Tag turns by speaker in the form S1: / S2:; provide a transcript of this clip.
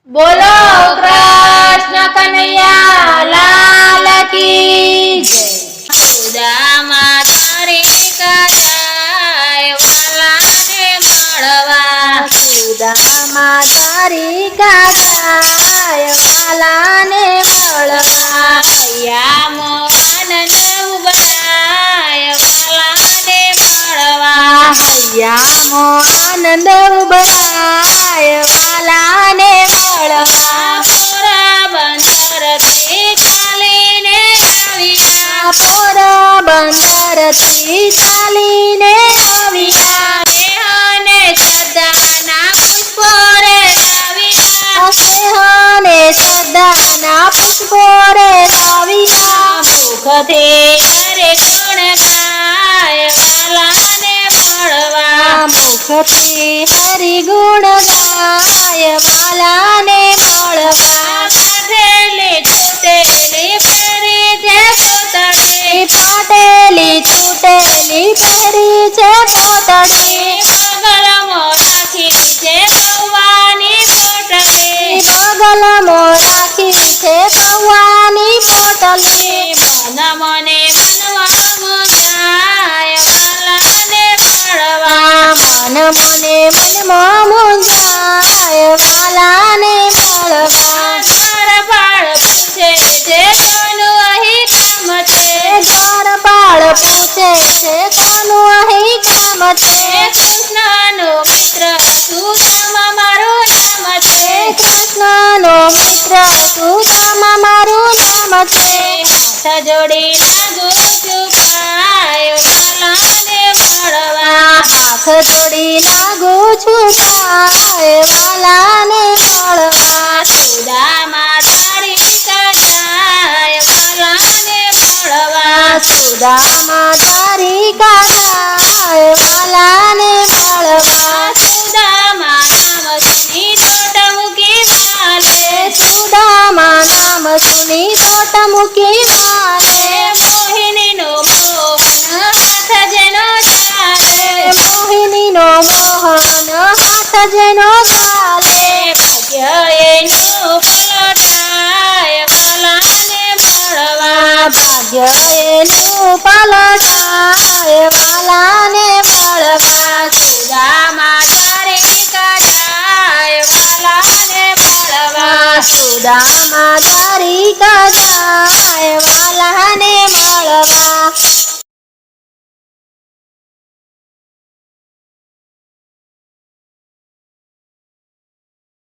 S1: बोलो कृष्ण कन्हैया लाल की जय।
S2: સુદામા દ્વારિકા જાય વાલાને મળવા,
S1: સુદામા દ્વારિકા જાય વાલાને મળવા,
S2: હૈયા મોહનને ઉભરાય વાલાને મળવા,
S1: હૈયામો આનંદ ઉભરાય વાલાને મળવા,
S2: પોરબંદરથી ચાલીને આવ્યા,
S1: પોરબંદરથી ચાલીને આવ્યા,
S2: સ્નેહને શ્રદ્ધાના પુષ્પો રે લાવ્યા,
S1: સ્નેહને શ્રદ્ધાના પુષ્પો રે લાવ્યા,
S2: મુખથી હરે ગુણ ગાય વાલાને મળવા,
S1: મુખથી હરિ ગુણ ગાય વાલાને મળવા,
S2: પાટેલી છૂટેલી ફેરી છે પોતળી,
S1: પાટેલી છૂટેલી પહેરી છે પોતળી,
S2: બગલમાં રાખી છે પૌવાની પોટલી,
S1: બગલમાં રાખી છે પૌવાની પોટલી,
S2: મન મને મનમાં મૂંઝાય વાલાને મળવા,
S1: મન મને મનમાં મૂંઝાય વાલાને મળવા,
S2: દ્વારપાળ પૂછે છે કોનું અહીં કામ છે,
S1: દ્વારપાળ પૂછે છે કોનું અહીં કામ છે,
S2: કૃષ્ણનો મિત્ર સુદામા મારું નામ છે,
S1: કૃષ્ણનો મિત્ર સુદામા મારું નામ છે,
S2: હાથ જોડી લાગુ છું પાય વાલાને મળવા,
S1: હાથ જોડી લાગુ છું પાય વાલાને મળવા,
S2: સુદામા દ્વારિકા જાય વાલાને મળવા,
S1: સુદામા દ્વારિકા જાય વાલાને મળવા,
S2: સુદામા નામ સુની તોટ મૂકી વાલે,
S1: સુદામા નામ સુની તોટ મૂકી વાલે,
S2: મોહિનીનો મોહન હાથ જેનો ચાલે,
S1: મોહિનીનો મોહન હાથ જેનો ચાલે,
S2: ભાગ્ય એનું પલટાય વાલાને મળવા,
S1: ભાગ્ય એનું પલટાય વાલાને